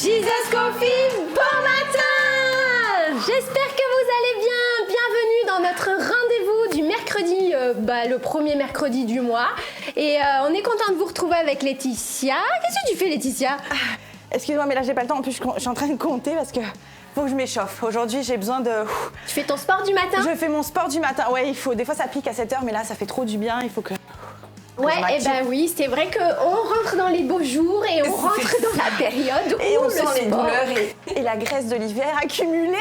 Jesus Coffee, bon matin! J'espère que vous allez bien. Bienvenue dans notre rendez-vous du mercredi, le premier mercredi du mois. Et on est content de vous retrouver avec Laetitia. Qu'est-ce que tu fais, Laetitia? Excuse-moi, mais là j'ai pas le temps. En plus, je suis en train de compter parce que faut que je m'échauffe. Aujourd'hui, j'ai besoin de... Tu fais ton sport du matin? Je fais mon sport du matin. Ouais, il faut. Des fois, ça pique à 7h, mais là, ça fait trop du bien. Il faut que... Ouais, et ben oui, c'est vrai qu'on rentre dans les beaux jours et on rentre dans la période où et on le sent les sport... douleurs et la graisse de l'hiver accumulée.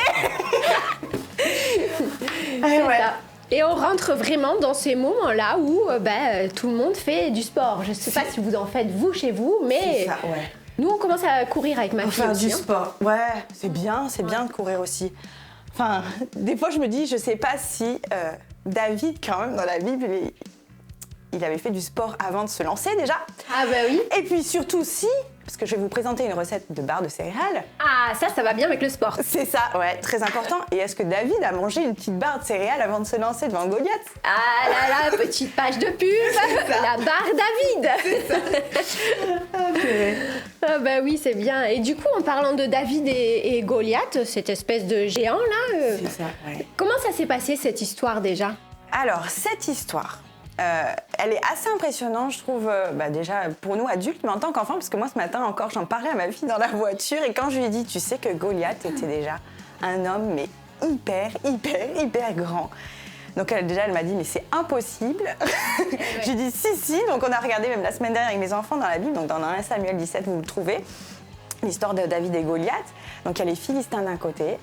C'est ouais. ça. Et on rentre vraiment dans ces moments-là où tout le monde fait du sport. Je sais pas si vous en faites vous chez vous, mais C'est ça, ouais. nous on commence à courir avec ma fille Faire aussi. du sport. Ouais, c'est bien de courir aussi. Enfin, des fois, je me dis, je sais pas si David, quand même, dans la Bible, il avait fait du sport avant de se lancer déjà. Ah bah oui. Et puis surtout si, parce que je vais vous présenter une recette de barre de céréales. Ah ça va bien avec le sport. C'est ça, ouais, très important. Et est-ce que David a mangé une petite barre de céréales avant de se lancer devant Goliath? Ah là là, petite page de pub, la barre David. Ah bah oui, c'est bien. Et du coup, en parlant de David et Goliath, cette espèce de géant là, C'est ça, ouais. comment ça s'est passé cette histoire déjà? Alors, cette histoire, elle est assez impressionnante, je trouve, déjà pour nous adultes, mais en tant qu'enfant, parce que moi, ce matin encore, j'en parlais à ma fille dans la voiture, et quand je lui ai dit, tu sais que Goliath était déjà un homme, mais hyper grand. Donc elle m'a dit, mais c'est impossible. J'ai dit, si. Donc on a regardé même la semaine dernière avec mes enfants dans la Bible, donc dans 1 Samuel 17, vous le trouvez, l'histoire de David et Goliath. Donc il y a les Philistins d'un côté,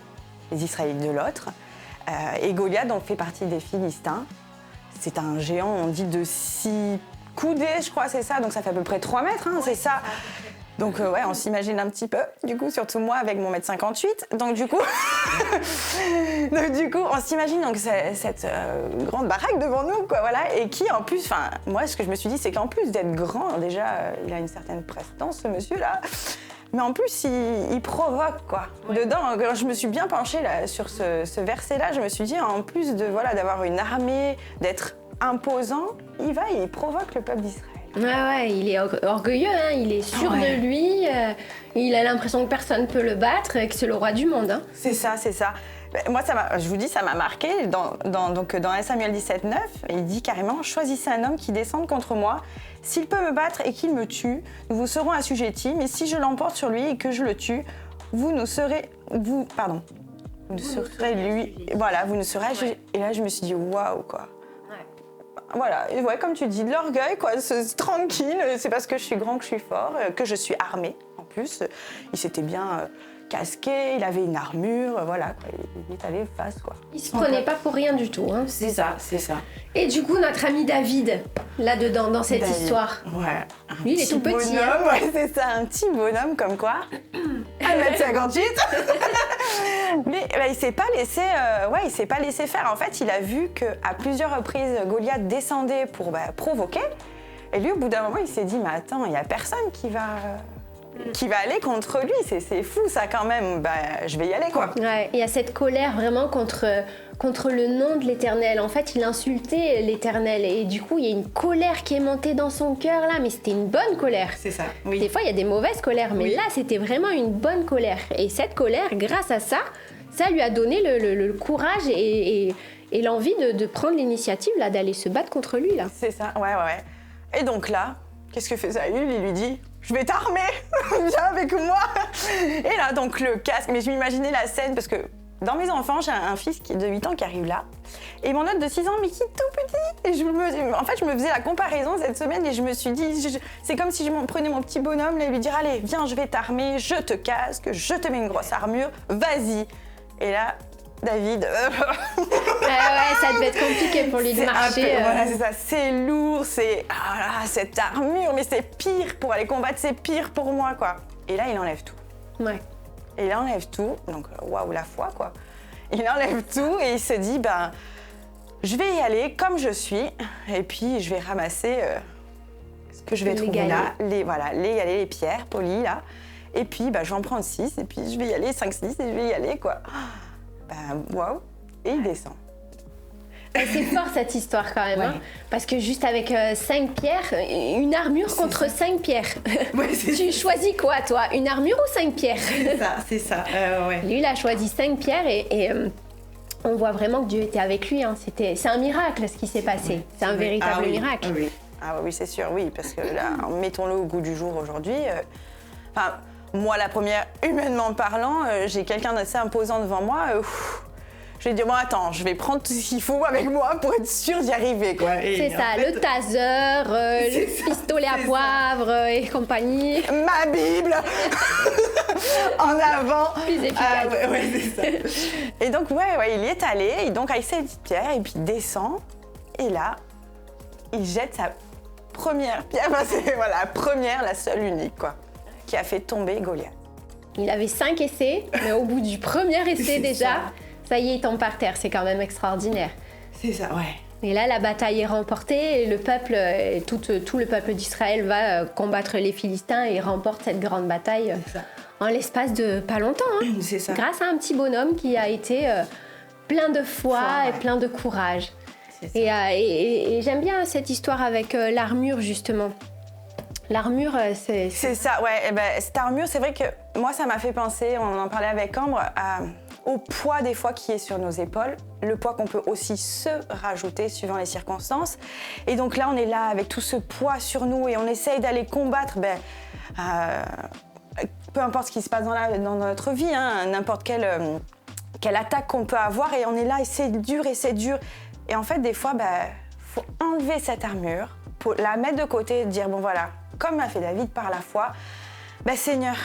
les Israélites de l'autre. Et Goliath donc, fait partie des Philistins. C'est un géant, on dit de 6 coudées, je crois, c'est ça. Donc ça fait à peu près 3 mètres, hein, c'est ça. Donc ouais, on s'imagine un petit peu, du coup, surtout moi avec mon 1m58. Donc du coup, on s'imagine donc cette grande baraque devant nous, quoi, voilà. Et qui en plus, enfin, moi ce que je me suis dit, c'est qu'en plus d'être grand, déjà, il a une certaine prestance, ce monsieur-là. Mais en plus, il provoque, quoi. Ouais. Dedans, quand je me suis bien penchée là, sur ce verset-là, je me suis dit, en plus d'avoir une armée, d'être imposant, il provoque le peuple d'Israël. Ouais, il est orgueilleux, hein, il est sûr de lui, il a l'impression que personne ne peut le battre et que c'est le roi du monde. Hein. C'est ça. Moi, je vous dis, ça m'a marqué. Dans 1 Samuel 17, 9, il dit carrément « Choisissez un homme qui descende contre moi. S'il peut me battre et qu'il me tue, nous vous serons assujettis. Mais si je l'emporte sur lui et que je le tue, vous ne serez lui. Voilà, vous ne serez... Ouais. » Et là, je me suis dit « Waouh, quoi. » Voilà, et ouais, comme tu dis, de l'orgueil, quoi, tranquille, c'est parce que je suis grand que je suis fort, que je suis armé, en plus. Il s'était bien casqué, il avait une armure, voilà, quoi, il est allé face, quoi. Il se prenait pas pour rien du tout, hein. C'est ça. Et du coup, notre ami David, là-dedans, dans cette histoire, ouais, lui, il est tout petit, bonhomme, hein. Ouais, c'est ça, un petit bonhomme, comme quoi, 1m58. Mais il s'est pas laissé faire. En fait, il a vu qu'à plusieurs reprises, Goliath descendait pour provoquer. Et lui, au bout d'un moment, il s'est dit, mais attends, il n'y a personne qui va aller contre lui. C'est fou, ça, quand même. Je vais y aller, quoi. Ouais, il y a cette colère vraiment contre le nom de l'Éternel. En fait, il insultait l'Éternel. Et du coup, il y a une colère qui est montée dans son cœur, là. Mais c'était une bonne colère. C'est ça, oui. Des fois, il y a des mauvaises colères. Mais là, c'était vraiment une bonne colère. Et cette colère, grâce à ça, ça lui a donné le courage et l'envie de prendre l'initiative, là, d'aller se battre contre lui, là. C'est ça, ouais. Et donc là, qu'est-ce que fait Saül? Il lui dit... Je vais t'armer, viens avec moi. Et là, donc le casque, mais je m'imaginais la scène parce que dans mes enfants, j'ai un fils de 8 ans qui arrive là. Et mon autre de 6 ans, mais qui est tout petit. Et je me faisais la comparaison cette semaine et je me suis dit, c'est comme si je prenais mon petit bonhomme là, et lui dire, allez, viens, je vais t'armer, je te casque, je te mets une grosse armure, vas-y. Et là, David... ouais, ça devait être compliqué pour lui de marcher. Voilà, c'est ça, c'est lourd, cette armure, mais c'est pire pour aller combattre, c'est pire pour moi, quoi. Et là, il enlève tout. Ouais. Et il enlève tout, donc waouh, la foi, quoi. Il enlève tout et il se dit, je vais y aller comme je suis, et puis je vais ramasser ce que je vais trouver là, les pierres polies, là. Et puis, je vais en prendre 6, et puis je vais y aller, 5, 6, et je vais y aller, quoi. Waouh. Et il descend. C'est fort cette histoire quand même, Ouais. hein, parce que juste avec 5 pierres, une armure contre 5 pierres. Ouais, Tu choisis quoi toi? Une armure ou 5 pierres? c'est ça. Ouais. Lui, il a choisi 5 pierres et on voit vraiment que Dieu était avec lui. Hein. C'est un miracle ce qui s'est passé. C'est un véritable miracle. Oui. Ah oui, c'est sûr, oui, parce que là, mettons-le au goût du jour aujourd'hui. Enfin, moi, la première, humainement parlant, j'ai quelqu'un d'assez imposant devant moi. Je vais dire, bon, attends, je vais prendre tout ce qu'il faut avec moi pour être sûre d'y arriver, quoi. C'est ça, le taser, le pistolet à poivre et compagnie. Ma Bible en avant. Plus efficace. Ouais, c'est ça. Et donc, il y est allé, et donc, avec ses petites pierres, et puis il descend, et là, il jette sa première pierre, la première, la seule, unique, quoi, qui a fait tomber Goliath. Il avait 5 essais, mais au bout du premier essai déjà, ça y est, il tombe par terre. C'est quand même extraordinaire. C'est ça, ouais. Et là, la bataille est remportée et le peuple, tout le peuple d'Israël va combattre les Philistins et remporte cette grande bataille en l'espace de pas longtemps. Hein. C'est ça. Grâce à un petit bonhomme qui a été plein de foi et plein de courage. Et j'aime bien cette histoire avec l'armure, justement. L'armure, c'est... C'est ça, ouais. Et cette armure, c'est vrai que moi, ça m'a fait penser, on en parlait avec Ambre, au poids des fois qui est sur nos épaules, le poids qu'on peut aussi se rajouter suivant les circonstances. Et donc là, on est là avec tout ce poids sur nous et on essaye d'aller combattre, peu importe ce qui se passe dans notre vie, hein, n'importe quelle attaque qu'on peut avoir, et on est là et c'est dur et c'est dur. Et en fait, des fois, faut enlever cette armure, pour la mettre de côté et dire, bon voilà, comme a fait David par la foi, Seigneur,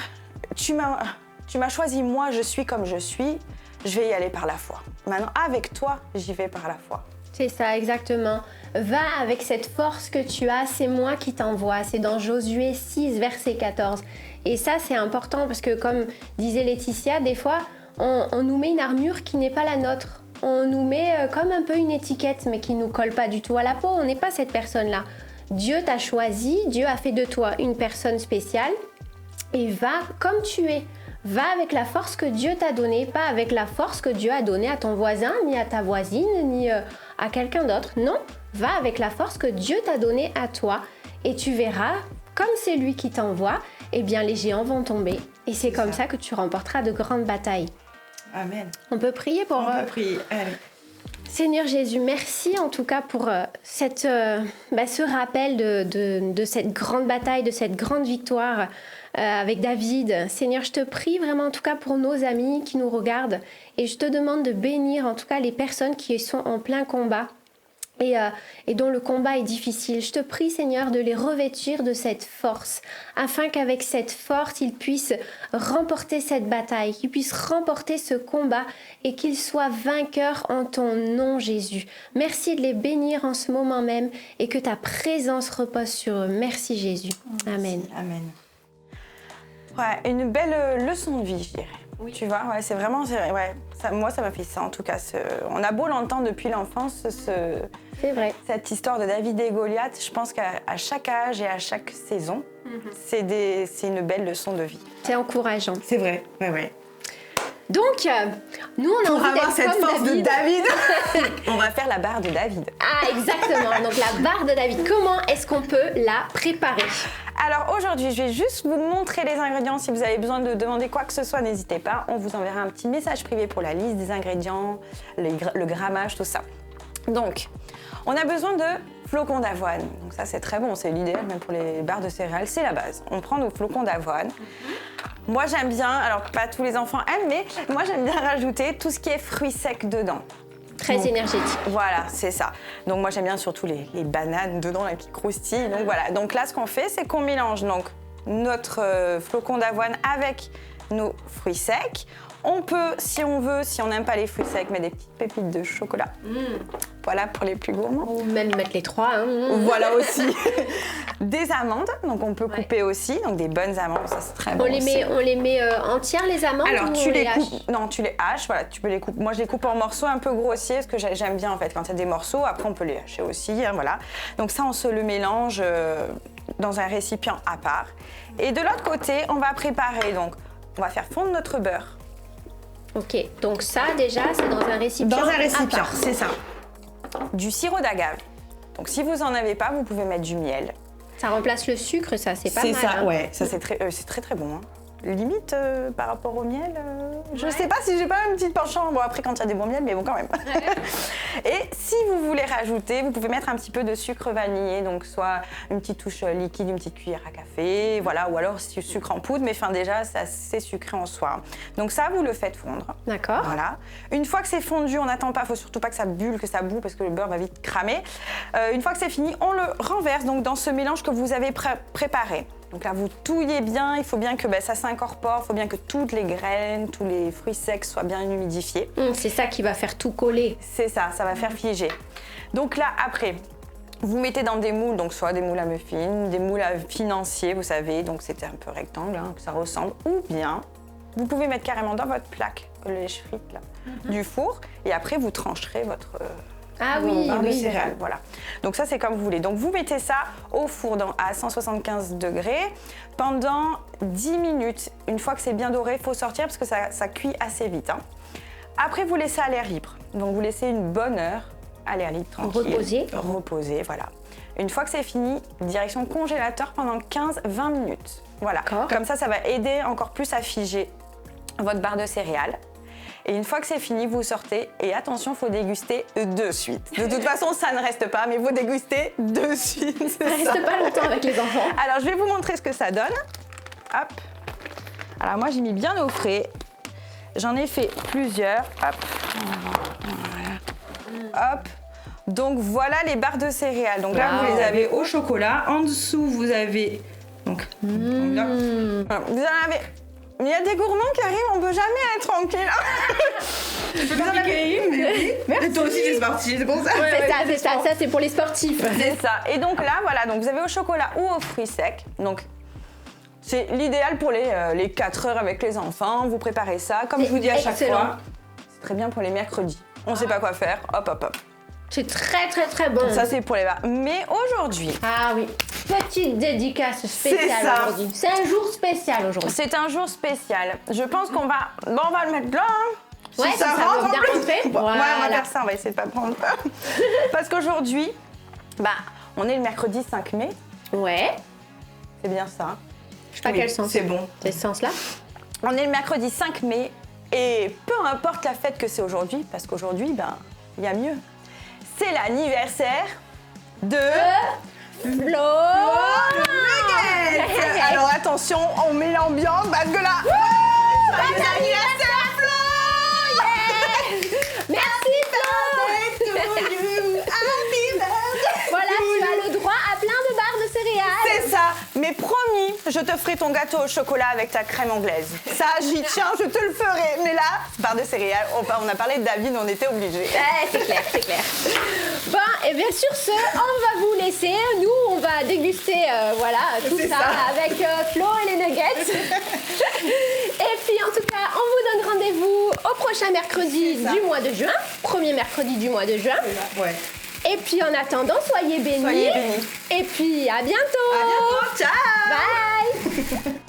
tu m'as choisi, moi je suis comme je suis, je vais y aller par la foi. Maintenant, avec toi, j'y vais par la foi. C'est ça, exactement. Va avec cette force que tu as, c'est moi qui t'envoie. C'est dans Josué 6, verset 14. Et ça, c'est important parce que, comme disait Laetitia, des fois, on nous met une armure qui n'est pas la nôtre. On nous met comme un peu une étiquette, mais qui ne nous colle pas du tout à la peau. On n'est pas cette personne-là. Dieu t'a choisi, Dieu a fait de toi une personne spéciale. Et va comme tu es. Va avec la force que Dieu t'a donnée, pas avec la force que Dieu a donnée à ton voisin, ni à ta voisine, ni à quelqu'un d'autre. Non, va avec la force que Dieu t'a donnée à toi. Et tu verras, comme c'est lui qui t'envoie, eh bien les géants vont tomber. Et c'est comme ça que tu remporteras de grandes batailles. Amen. On peut prier pour... On peut prier, allez. Seigneur Jésus, merci en tout cas pour ce rappel de cette grande bataille, de cette grande victoire avec David. Seigneur, je te prie vraiment en tout cas pour nos amis qui nous regardent et je te demande de bénir en tout cas les personnes qui sont en plein combat et dont le combat est difficile. Je te prie Seigneur de les revêtir de cette force afin qu'avec cette force ils puissent remporter cette bataille, qu'ils puissent remporter ce combat et qu'ils soient vainqueurs en ton nom Jésus. Merci de les bénir en ce moment même et que ta présence repose sur eux. Merci Jésus. Amen. Amen. Ouais, une belle leçon de vie, je dirais. Oui. Tu vois, ouais, c'est vraiment, moi ça m'a fait ça en tout cas. On a beau l'entendre depuis l'enfance, c'est vrai. Cette histoire de David et Goliath, je pense qu'à chaque âge et à chaque saison, c'est une belle leçon de vie. C'est encourageant. C'est vrai, ouais. Donc, nous on a envie d'être cette comme force David. de David. On va faire la barre de David. Ah, exactement. Donc la barre de David, comment est-ce qu'on peut la préparer ? Alors aujourd'hui, je vais juste vous montrer les ingrédients. Si vous avez besoin de demander quoi que ce soit, n'hésitez pas. On vous enverra un petit message privé pour la liste des ingrédients, le grammage, tout ça. Donc, on a besoin de flocons d'avoine. Donc ça, c'est très bon, c'est l'idéal même pour les barres de céréales, c'est la base. On prend nos flocons d'avoine. Moi, j'aime bien, alors pas tous les enfants aiment, mais moi, j'aime bien rajouter tout ce qui est fruits secs dedans. Très énergétique. Voilà, c'est ça. Donc moi j'aime bien surtout les bananes dedans là, qui croustillent. Donc voilà. Donc là ce qu'on fait, c'est qu'on mélange donc notre flocon d'avoine avec nos fruits secs. On peut, si on veut, si on n'aime pas les fruits secs, mettre des petites pépites de chocolat. Voilà pour les plus gourmands. Ou même mettre les 3. Voilà aussi. Des amandes, donc on peut couper aussi, donc des bonnes amandes, ça c'est très bon. On les met entières les amandes. Alors ou tu les coupes, non tu les haches, voilà, tu peux les couper. Moi je les coupe en morceaux un peu grossiers parce que j'aime bien en fait quand il y a des morceaux. Après on peut les hacher aussi, hein, voilà. Donc ça on se le mélange dans un récipient à part. Et de l'autre côté on va préparer, donc on va faire fondre notre beurre. Ok, donc ça déjà c'est dans un récipient. Dans un récipient, c'est ça. du sirop d'agave. Donc si vous en avez pas, vous pouvez mettre du miel. Ça remplace le sucre, ça, c'est pas mal. C'est ça, hein. ouais. Ça, c'est très bon. Hein. Limite, par rapport au miel, je sais pas si j'ai pas une petite penchant. Bon, après, quand il y a des bons miels, mais bon, quand même. Et si vous voulez rajouter, vous pouvez mettre un petit peu de sucre vanillé, donc soit une petite touche liquide, une petite cuillère à café, voilà, ou alors du sucre en poudre, mais enfin, déjà, c'est assez sucré en soi. Donc ça, vous le faites fondre. D'accord. Voilà. Une fois que c'est fondu, on n'attend pas, il faut surtout pas que ça bulle, que ça boue, parce que le beurre va vite cramer. Une fois que c'est fini, on le renverse donc dans ce mélange que vous avez préparé. Donc là, vous touillez bien, il faut bien que ça s'incorpore, il faut bien que toutes les graines, tous les fruits secs soient bien humidifiés. C'est ça qui va faire tout coller. C'est ça va faire figer. Donc là, après, vous mettez dans des moules, donc soit des moules à muffins, des moules à financiers, vous savez, donc c'était un peu rectangle, hein, que ça ressemble, ou bien vous pouvez mettre carrément dans votre plaque, le lèche-frites là, du four, et après vous trancherez votre... barre de céréales, voilà. Donc ça, c'est comme vous voulez. Donc vous mettez ça au four à 175 degrés pendant 10 minutes. Une fois que c'est bien doré, il faut sortir parce que ça cuit assez vite. Hein. Après, vous laissez à l'air libre. Donc vous laissez une bonne heure à l'air libre, tranquille. Reposer, voilà. Une fois que c'est fini, direction congélateur pendant 15-20 minutes. Voilà. Comme ça va aider encore plus à figer votre barre de céréales. Et une fois que c'est fini, vous sortez et attention, il faut déguster de suite. De toute façon, ça ne reste pas, mais vous dégustez de suite. Ça reste pas longtemps avec les enfants. Alors, je vais vous montrer ce que ça donne. Hop. Alors, moi, j'ai mis bien au frais. J'en ai fait plusieurs. Hop. Voilà. Hop. Donc, voilà les barres de céréales. Donc là, vous les avez au chocolat. En dessous, vous avez... Donc, là, voilà. Vous en avez... Il y a des gourmands qui arrivent, on peut jamais être tranquille. Je peux t'en piquer une, mais oui. Mais toi aussi, t'es sportif, c'est pour ça. C'est ça, c'est pour les sportifs. C'est ça. Et donc là, voilà, donc vous avez au chocolat ou aux fruits secs. Donc, c'est l'idéal pour les 4 heures avec les enfants. Vous préparez ça, comme je vous dis à chaque fois. C'est très bien pour les mercredis. On sait pas quoi faire, hop, hop, hop. C'est très bon. Ça, c'est pour les bars. Mais aujourd'hui... Ah oui, petite dédicace spéciale aujourd'hui. C'est un jour spécial aujourd'hui. C'est un jour spécial. Je pense qu'on va... Bon, on va le mettre là, hein. Ouais, ça va bien rentrer. Voilà. Ouais, on va faire ça, on va essayer de pas prendre peur. Parce qu'aujourd'hui, on est le mercredi 5 mai. Ouais. C'est bien ça. Je sais pas quel sens. C'est bon. C'est ce sens-là. On est le mercredi 5 mai et peu importe la fête que c'est aujourd'hui, parce qu'aujourd'hui, il y a mieux. C'est l'anniversaire de... Flo Nuggets. Alors attention, on met l'ambiance parce que là... Joyeux anniversaire Flo. Merci Flo. Voilà, tu as le droit à plein de barres de céréales. C'est ça. Mais promis, je te ferai ton gâteau au chocolat avec ta crème anglaise. Ça, j'y tiens, je te le ferai. Mais là, barre de céréales, on a parlé de David, on était obligés. C'est clair. Bon, et bien sur ce, on va vous laisser. Nous, on va déguster tout ça avec Flo et les nuggets. Et puis, en tout cas, on vous donne rendez-vous au prochain mercredi du mois de juin. Premier mercredi du mois de juin. Ouais. Et puis, en attendant, soyez bénis. Soyez bénis. Et puis, à bientôt. À bientôt, ciao. Bye.